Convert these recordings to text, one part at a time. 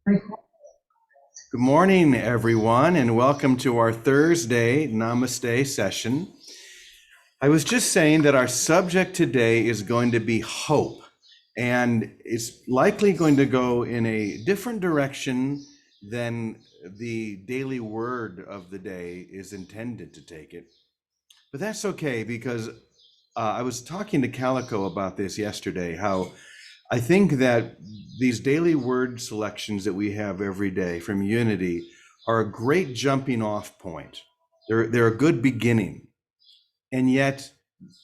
Good morning, everyone, and welcome to our Thursday Namaste session. I was just saying that our subject today is going to be hope, and it's likely going to go in a different direction than the daily word of the day is intended to take it. But that's okay because I was talking to Calico about this yesterday, how I think that these daily word selections that we have every day from Unity are a great jumping off point. They're a good beginning. And yet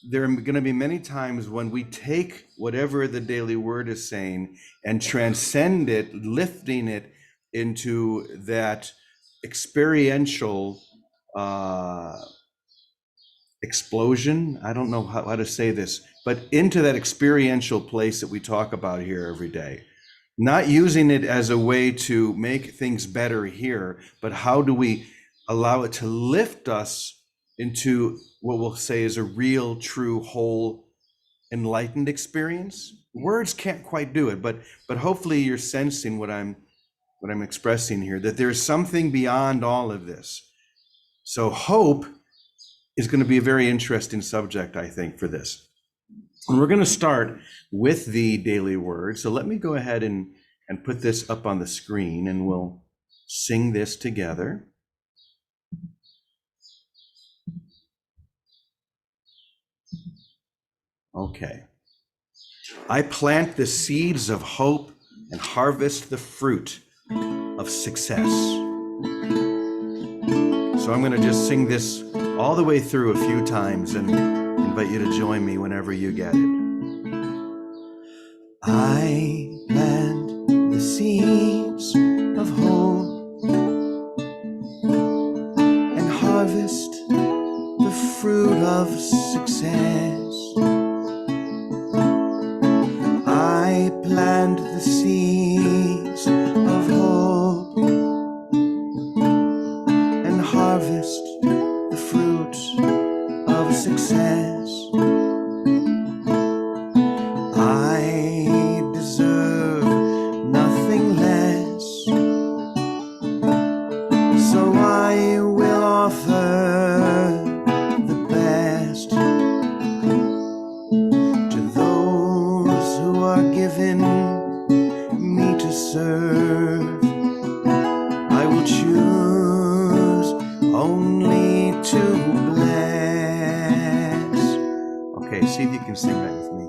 there are going to be many times when we take whatever the daily word is saying and transcend it, lifting it into that experiential explosion. I don't know how to say this, but into that experiential place that we talk about here every day. Not using it as a way to make things better here, but how do we allow it to lift us into what we'll say is a real, true, whole, enlightened experience? Words can't quite do it, but hopefully you're sensing what I'm expressing here, that there's something beyond all of this. So hope is going to be a very interesting subject, I think, for this. And we're going to start with the daily word. So let me go ahead and put this up on the screen and we'll sing this together. Okay. I plant the seeds of hope and harvest the fruit of success. So I'm going to just sing this all the way through a few times and invite you to join me whenever you get it. I plant the seeds of hope and harvest the fruit of success. I plant the seeds of hope and harvest the fruit of success. I deserve nothing less, so I will offer the best to those who are given me to serve. I will choose only to bless. Okay, see if you can sing that with me.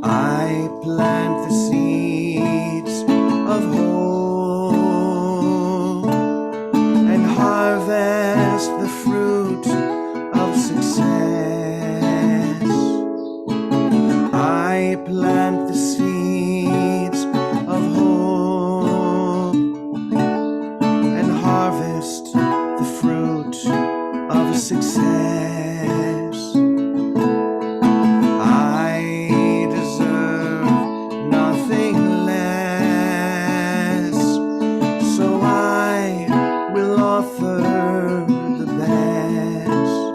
I plant the seeds of hope and harvest the fruit of success. I plant the seeds of hope and harvest the fruit of success. I deserve nothing less, so I will offer the best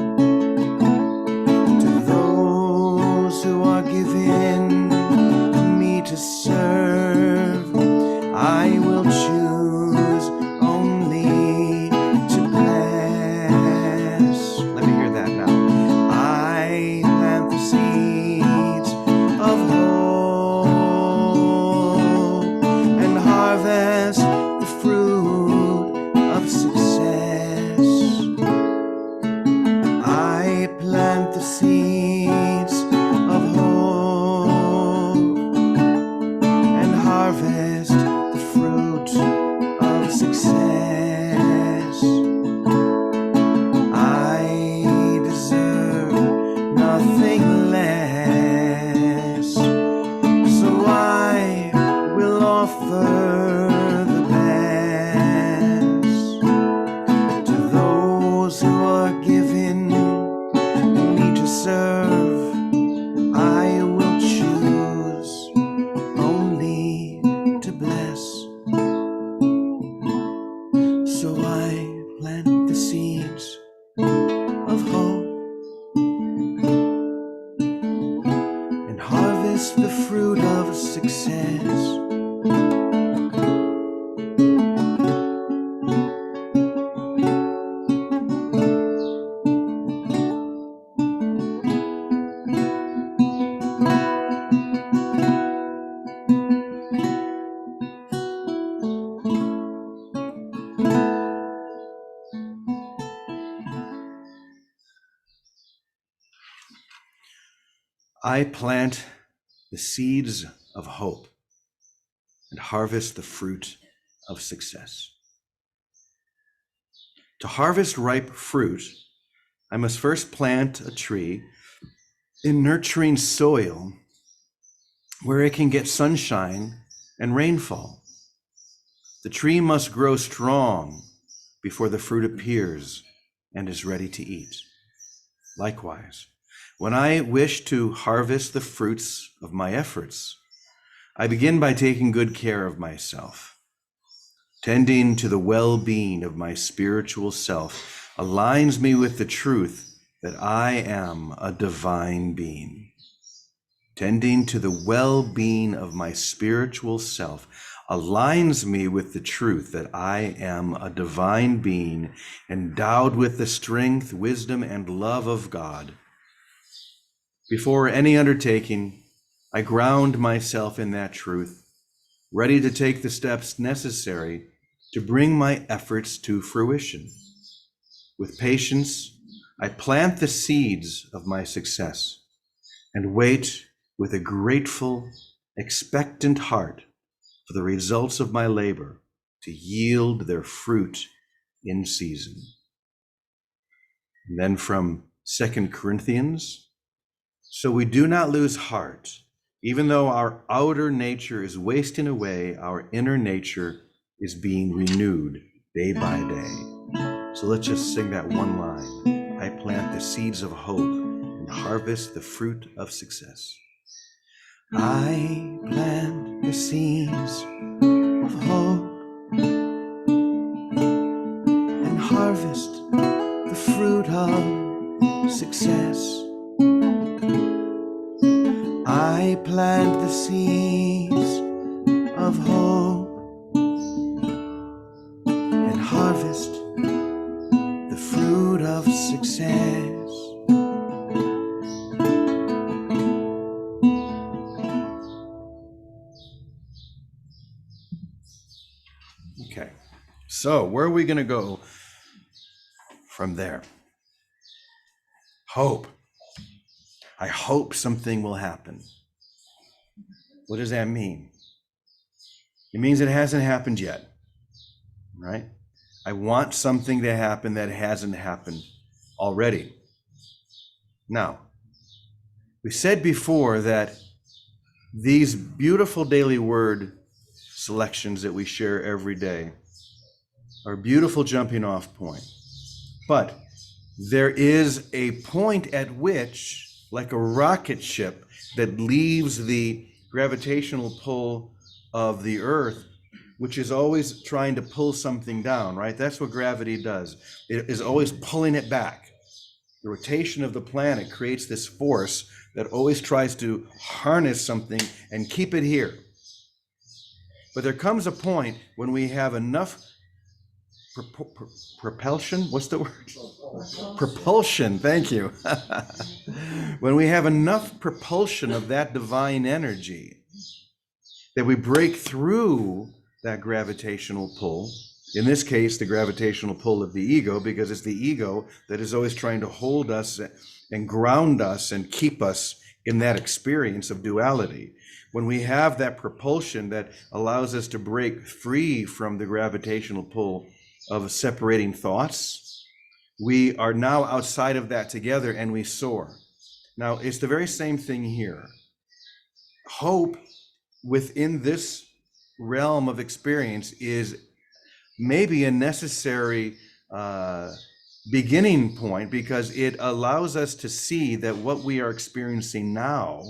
to those who are given me to serve. I will choose only to bless. Let me hear that now. I plant the seeds of hope and harvest the fruit of success. I plant the seeds of hope and harvest the fruit of success. I deserve nothing less, so I will offer the best to those who are given me to serve. I will choose only to bless, so I plant the seeds of hope and harvest the fruit of success. I plant the seeds of hope and harvest the fruit of success. To harvest ripe fruit, I must first plant a tree in nurturing soil where it can get sunshine and rainfall. The tree must grow strong before the fruit appears and is ready to eat. Likewise, when I wish to harvest the fruits of my efforts, I begin by taking good care of myself. Tending to the well-being of my spiritual self aligns me with the truth that I am a divine being. Tending to the well-being of my spiritual self aligns me with the truth that I am a divine being endowed with the strength, wisdom, and love of God. Before any undertaking, I ground myself in that truth, ready to take the steps necessary to bring my efforts to fruition. With patience, I plant the seeds of my success and wait with a grateful, expectant heart for the results of my labor to yield their fruit in season. And then from 2 Corinthians, so we do not lose heart. Even though our outer nature is wasting away, our inner nature is being renewed day by day. So let's just sing that one line. I plant the seeds of hope and harvest the fruit of success. I plant the seeds of hope and harvest the fruit of success. I plant the seeds of hope and harvest the fruit of success. Okay, so where are we going to go from there? Hope. I hope something will happen. What does that mean? It means it hasn't happened yet, right? I want something to happen that hasn't happened already. Now, we said before that these beautiful daily word selections that we share every day are a beautiful jumping off point. But there is a point at which, like a rocket ship that leaves the gravitational pull of the earth, which is always trying to pull something down, right? That's what gravity does. It is always pulling it back. The rotation of the planet creates this force that always tries to harness something and keep it here. But there comes a point when we have enough propulsion, what's the word? Propulsion, thank you. When we have enough propulsion of that divine energy that we break through that gravitational pull, in this case, the gravitational pull of the ego, because it's the ego that is always trying to hold us and ground us and keep us in that experience of duality. When we have that propulsion that allows us to break free from the gravitational pull of separating thoughts, we are now outside of that together and we soar. Now, it's the very same thing here. Hope within this realm of experience is maybe a necessary beginning point, because it allows us to see that what we are experiencing now,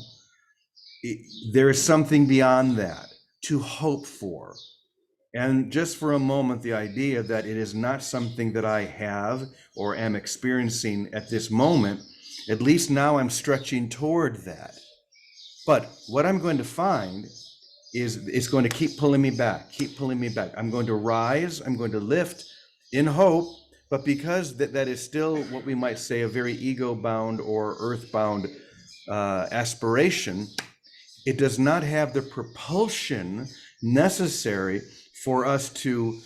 there is something beyond that to hope for. And just for a moment, the idea that it is not something that I have or am experiencing at this moment, at least now I'm stretching toward that. But what I'm going to find is it's going to keep pulling me back, keep pulling me back. I'm going to rise, I'm going to lift in hope, but because that is still what we might say a very ego-bound or earth-bound aspiration, it does not have the propulsion necessary for us to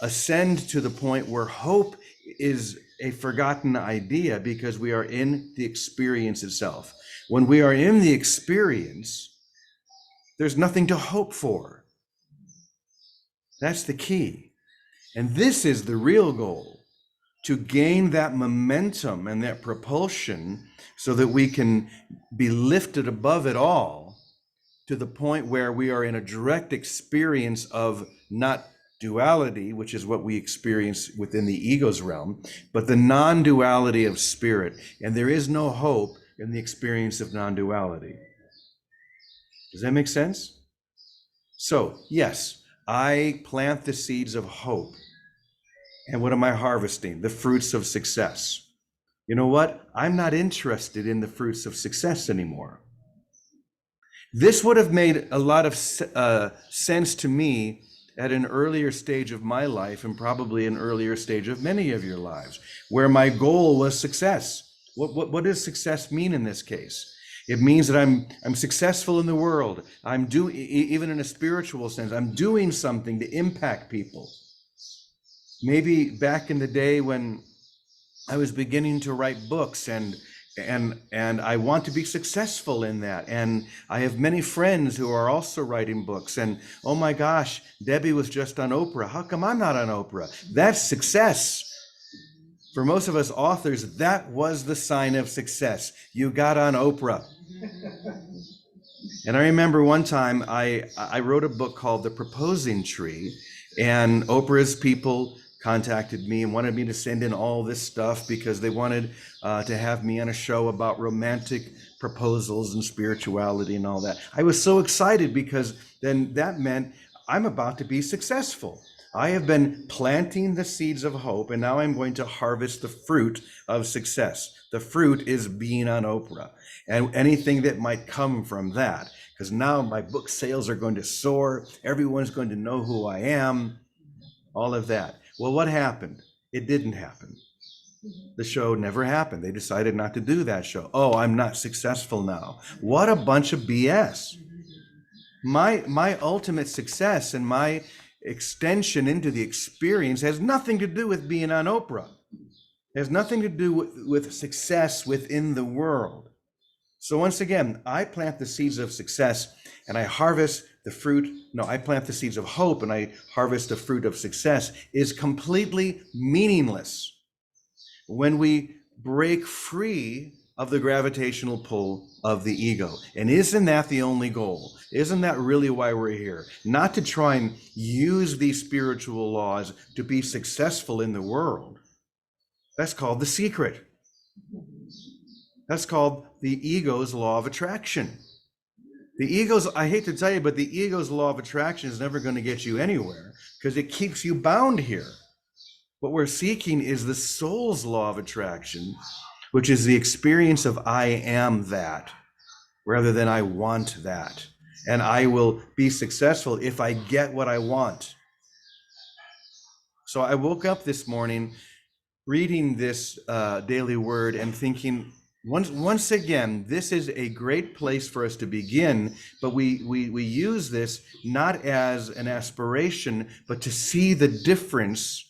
ascend to the point where hope is a forgotten idea, because we are in the experience itself. When we are in the experience, there's nothing to hope for. That's the key. And this is the real goal, to gain that momentum and that propulsion so that we can be lifted above it all to the point where we are in a direct experience of not duality, which is what we experience within the ego's realm, but the non-duality of spirit. And there is no hope in the experience of non-duality. Does that make sense? So, yes, I plant the seeds of hope. And what am I harvesting? The fruits of success. You know what? I'm not interested in the fruits of success anymore. This would have made a lot of sense to me at an earlier stage of my life, and probably an earlier stage of many of your lives, where my goal was success. What does success mean in this case? It means that I'm successful in the world. I'm doing, even in a spiritual sense, I'm doing something to impact people. Maybe back in the day when I was beginning to write books, and I want to be successful in that. And I have many friends who are also writing books. And oh my gosh, Debbie was just on Oprah. How come I'm not on Oprah? That's success. For most of us authors, that was the sign of success. You got on Oprah. And I remember one time I wrote a book called The Proposing Tree, and Oprah's people contacted me and wanted me to send in all this stuff because they wanted to have me on a show about romantic proposals and spirituality and all that. I was so excited because then that meant I'm about to be successful. I have been planting the seeds of hope, and now I'm going to harvest the fruit of success. The fruit is being on Oprah and anything that might come from that, because now my book sales are going to soar. Everyone's going to know who I am, all of that. Well, what happened? It didn't happen. The show never happened. They decided not to do that show. Oh, I'm not successful now. What a bunch of BS. My ultimate success and my extension into the experience has nothing to do with being on Oprah. It has nothing to do with success within the world. So once again, I plant the seeds of success and I harvest the fruit. No, I plant the seeds of hope and I harvest the fruit of success is completely meaningless when we break free of the gravitational pull of the ego. And isn't that the only goal? Isn't that really why we're here? Not to try and use these spiritual laws to be successful in the world. That's called the secret. That's called the ego's law of attraction. The ego's, I hate to tell you, but the ego's law of attraction is never going to get you anywhere because it keeps you bound here. What we're seeking is the soul's law of attraction, which is the experience of I am that, rather than I want that. And I will be successful if I get what I want. So I woke up this morning reading this daily word and thinking, once again, this is a great place for us to begin, but we use this not as an aspiration, but to see the difference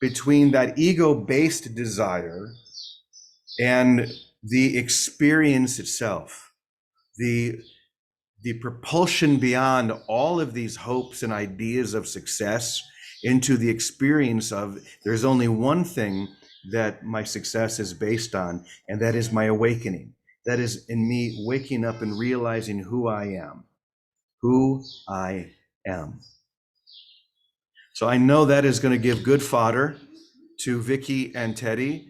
between that ego-based desire and the experience itself, the propulsion beyond all of these hopes and ideas of success into the experience of there's only one thing that my success is based on, and that is my awakening. That is in me waking up and realizing who I am. Who I am. So I know that is going to give good fodder to Vicky and Teddy,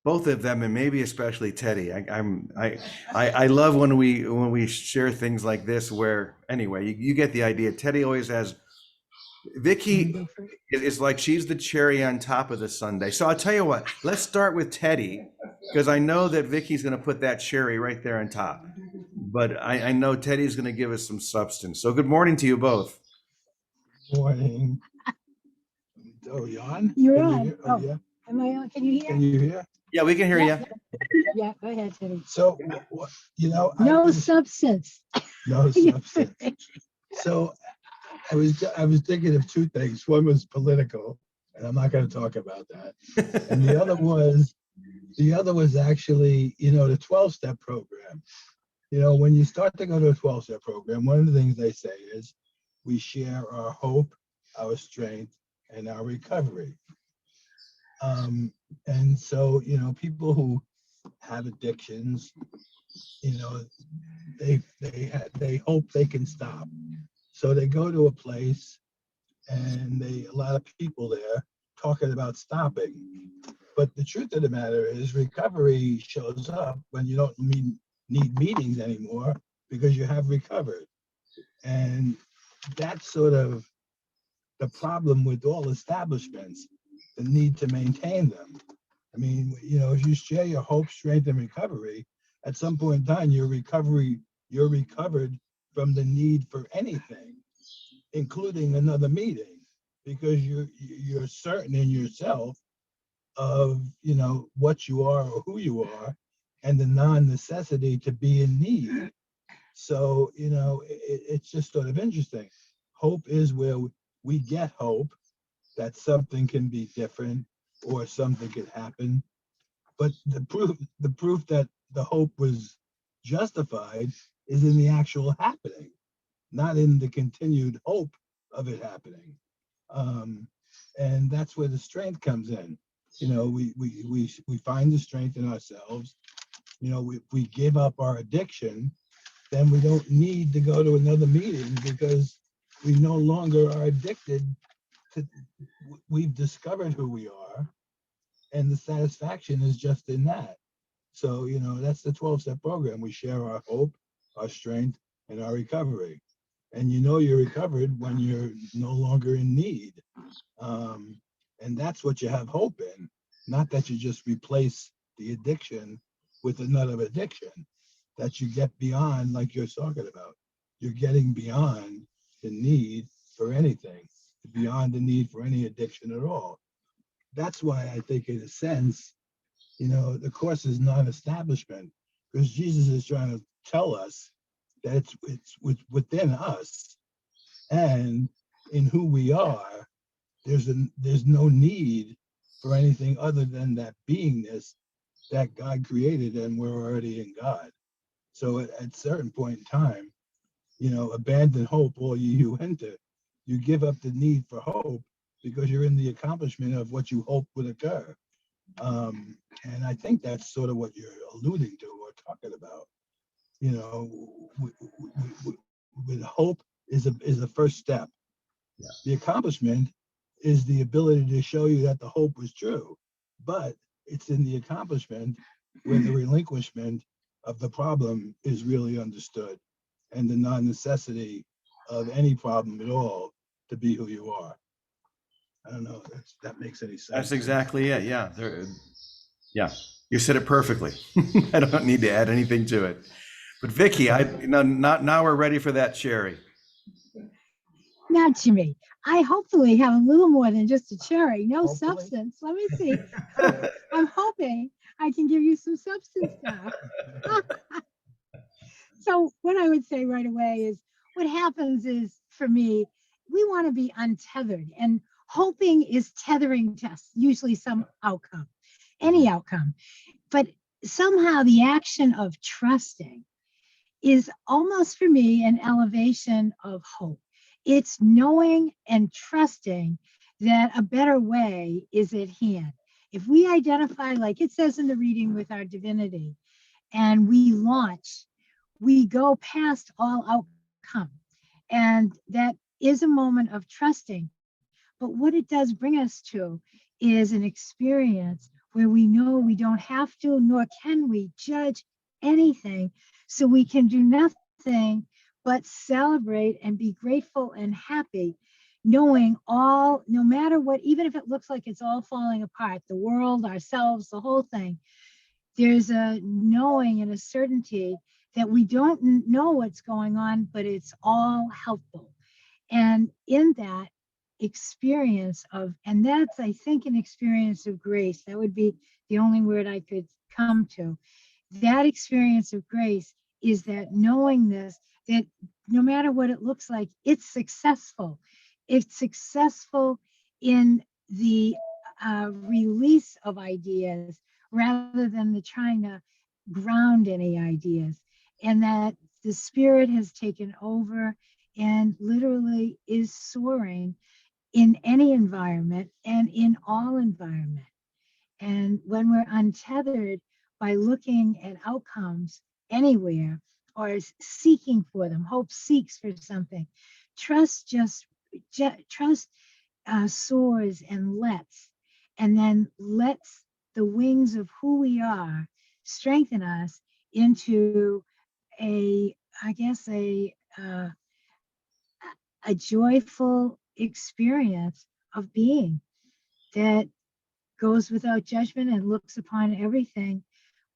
both of them, and maybe especially Teddy. I love when we share things like this. Where anyway, you get the idea. Teddy always has. Vicky is like she's the cherry on top of the sundae. So I'll tell you what. Let's start with Teddy because I know that Vicky's going to put that cherry right there on top. But I know Teddy's going to give us some substance. So good morning to you both. Morning. Oh, you on? You're Can on. You Oh, yeah. am I on? Can you hear? Can you hear? Yeah, we can hear you. Yeah, go ahead, Teddy. So, no substance. No substance. So, I was thinking of two things. One was political, and I'm not going to talk about that. And the other was The other was actually, the 12-step program. When you start to go to a 12-step program, one of the things they say is we share our hope, our strength, and our recovery. And so, people who have addictions, they hope they can stop. So they go to a place and a lot of people there talking about stopping. But the truth of the matter is recovery shows up when you don't need meetings anymore because you have recovered. And that's sort of the problem with all establishments, the need to maintain them. I mean, if you share your hope, strength, and recovery, at some point in time, you're recovered from the need for anything, including another meeting, because you're certain in yourself of what you are or who you are, and the non-necessity to be in need. So it's just sort of interesting. Hope is where we get hope that something can be different or something could happen. But the proof that the hope was justified is in the actual happening, not in the continued hope of it happening. And that's where the strength comes in. We find the strength in ourselves. If we give up our addiction, then we don't need to go to another meeting because we no longer are addicted to, we've discovered who we are, and the satisfaction is just in that. So, that's the 12-step program. We share our hope, our strength, and our recovery. And you're recovered when you're no longer in need. And that's what you have hope in, not that you just replace the addiction with another addiction, that you get beyond, like you're talking about. You're getting beyond the need for anything, beyond the need for any addiction at all. That's why I think, in a sense, the course is non-establishment, because Jesus is trying to tell us that it's within us and in who we are. There's no need for anything other than that beingness that God created, and we're already in God. So at a certain point in time, abandon hope, all ye who enter. You give up the need for hope because you're in the accomplishment of what you hope would occur. And I think that's sort of what you're alluding to or talking about. With hope is a first step. Yeah. The accomplishment is the ability to show you that the hope was true, but it's in the accomplishment where the relinquishment of the problem is really understood, and the non-necessity of any problem at all to be who you are. I don't know if that makes any sense. That's exactly it. Yeah. Yeah. You said it perfectly. I don't need to add anything to it. But Vicky, now we're ready for that cherry. Now, Jimmy, I hopefully have a little more than just a cherry. No Hopefully. substance. Let me see. I'm hoping I can give you some substance now. So what I would say right away is what happens is, for me, we want to be untethered, and hoping is tethering to usually some outcome, any outcome. But somehow the action of trusting is almost, for me, an elevation of hope. It's knowing and trusting that a better way is at hand. If we identify, like it says in the reading, with our divinity, and we launch, we go past all outcome. And that is a moment of trusting. But what it does bring us to is an experience where we know we don't have to, nor can we judge anything. So we can do nothing but celebrate and be grateful and happy, knowing all, no matter what, even if it looks like it's all falling apart, the world, ourselves, the whole thing, there's a knowing and a certainty that we don't know what's going on, but it's all helpful. And in that experience of, and that's, I think, an experience of grace. That would be the only word I could come to. That experience of grace is that knowing this, that no matter what it looks like, it's successful. It's successful in the release of ideas, rather than the trying to ground any ideas, and that the spirit has taken over and literally is soaring in any environment and in all environment. And when we're untethered by looking at outcomes anywhere or seeking for them, hope seeks for something, trust trust soars and then lets the wings of who we are strengthen us into a, I guess, a joyful experience of being that goes without judgment and looks upon everything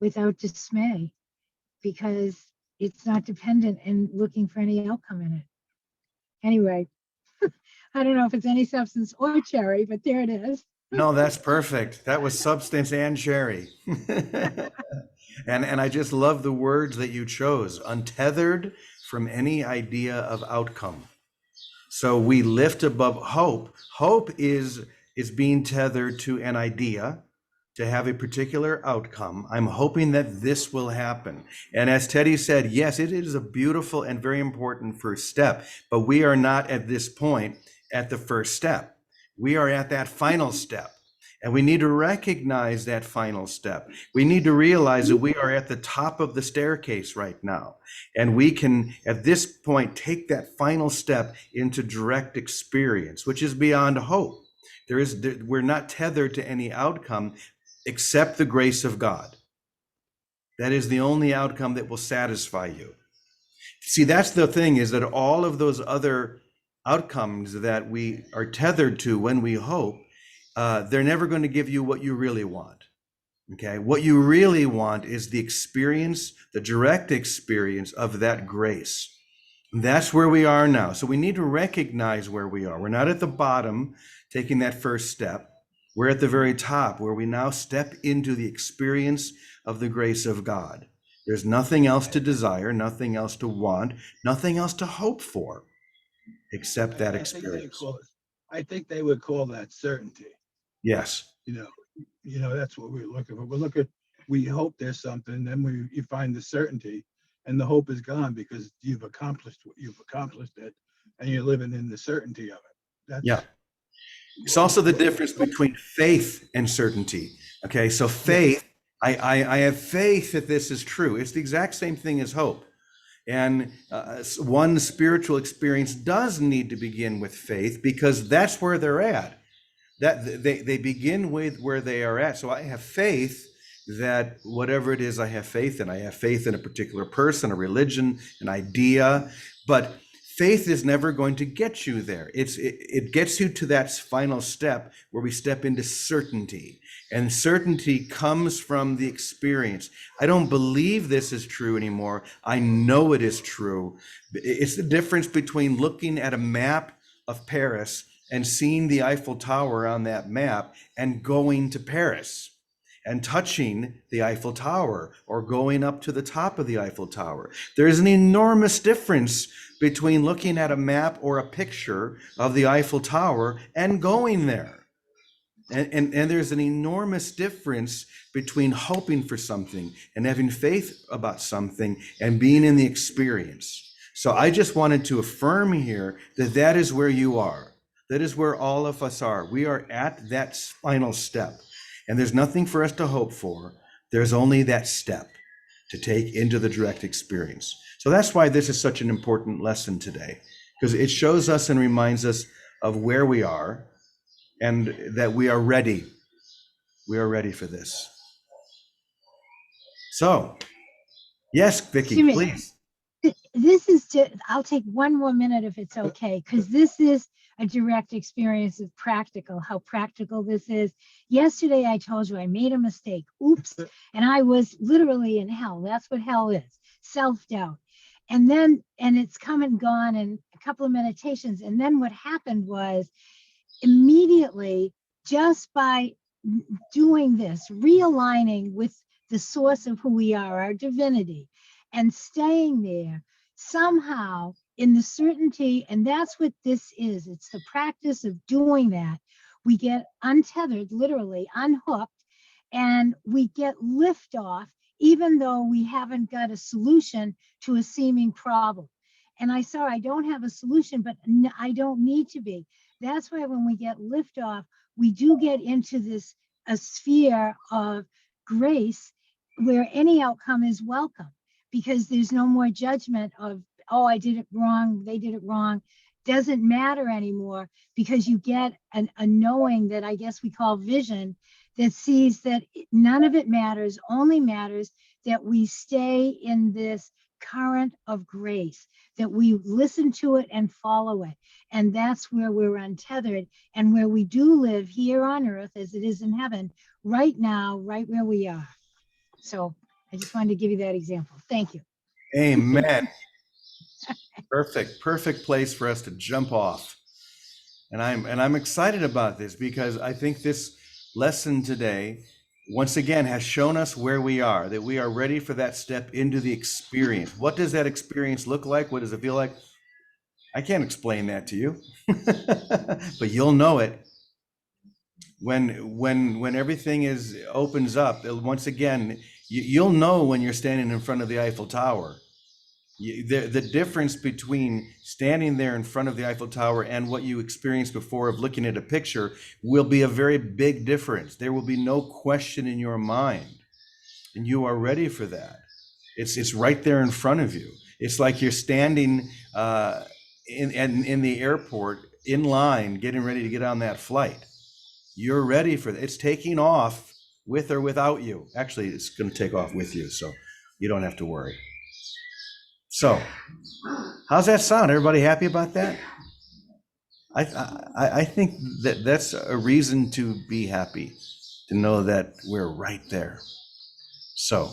without dismay, because it's not dependent and looking for any outcome in it. Anyway, I don't know if it's any substance or cherry, but there it is. No, that's perfect. That was substance and cherry. And I just love the words that you chose, untethered from any idea of outcome. So we lift above hope. Hope is being tethered to an idea to have a particular outcome. I'm hoping that this will happen. And as Teddy said, yes, it is a beautiful and very important first step, but we are not at this point at the first step. We are at that final step. And we need to recognize that final step. We need to realize that we are at the top of the staircase right now. And we can, at this point, take that final step into direct experience, which is beyond hope. We're not tethered to any outcome except the grace of God. That is the only outcome that will satisfy you. See, that's the thing, is that all of those other outcomes that we are tethered to when we hope, they're never going to give you what you really want. Okay, what you really want is the experience, the direct experience of that grace. That's where we are now. So we need to recognize where we are. We're not at the bottom taking that first step. We're at the very top, where we now step into the experience of the grace of God. There's nothing else to desire, nothing else to want, nothing else to hope for except that experience. I think they would call that certainty. Yes. That's what we're looking for. We hope there's something, then you find the certainty, and the hope is gone because you've accomplished it, and you're living in the certainty of it. Yeah. It's also the difference between faith and certainty. Okay, so faith, I have faith that this is true. It's the exact same thing as hope. And one spiritual experience does need to begin with faith, because that's where they're at. That they begin with where they are at. So I have faith that whatever it is I have faith in, I have faith in a particular person, a religion, an idea, but faith is never going to get you there. It gets you to that final step where we step into certainty. And certainty comes from the experience. I don't believe this is true anymore. I know it is true. It's the difference between looking at a map of Paris and seeing the Eiffel Tower on that map and going to Paris and touching the Eiffel Tower or going up to the top of the Eiffel Tower. There's an enormous difference between looking at a map or a picture of the Eiffel Tower and going there. And there's an enormous difference between hoping for something and having faith about something and being in the experience. So I just wanted to affirm here that that is where you are. That is where all of us are. We are at that final step. And there's nothing for us to hope for. There's only that step to take into the direct experience. So that's why this is such an important lesson today, because it shows us and reminds us of where we are and that we are ready. We are ready for this. So, yes, Vicki, please. This is just, I'll take one more minute if it's okay, because this is a direct experience of how practical this is. Yesterday, I told you I made a mistake. Oops. And I was literally in hell. That's what hell is, self-doubt. And it's come and gone in a couple of meditations. And then what happened was immediately, just by doing this, realigning with the source of who we are, our divinity, and staying there somehow in the certainty, and that's what this is. It's the practice of doing that. We get untethered, literally unhooked, and we get liftoff, even though we haven't got a solution to a seeming problem. And I don't have a solution, but I don't need to be. That's why when we get liftoff, we do get into this a sphere of grace where any outcome is welcome, because there's no more judgment of, oh, I did it wrong, they did it wrong. Doesn't matter anymore, because you get a knowing that I guess we call vision, that sees that none of it matters, only matters that we stay in this current of grace, that we listen to it and follow it. And that's where we're untethered, and where we do live here on earth as it is in heaven, right now, right where we are. So I just wanted to give you that example. Thank you. Amen. Perfect place for us to jump off. And I'm excited about this, because I think this lesson today once again has shown us where we are, that we are ready for that step into the experience. What does that experience look like? What does it feel like? I can't explain that to you, but you'll know it when everything opens up. Once again, you'll know when you're standing in front of the Eiffel Tower. The difference between standing there in front of the Eiffel Tower and what you experienced before of looking at a picture will be a very big difference. There will be no question in your mind, and you are ready for that. It's right there in front of you. It's like you're standing in the airport in line, getting ready to get on that flight. You're ready for that. It's taking off with or without you. Actually, it's going to take off with you, so you don't have to worry. So, how's that sound? Everybody happy about that? I think that's a reason to be happy, to know that we're right there. So,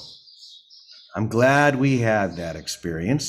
I'm glad we had that experience.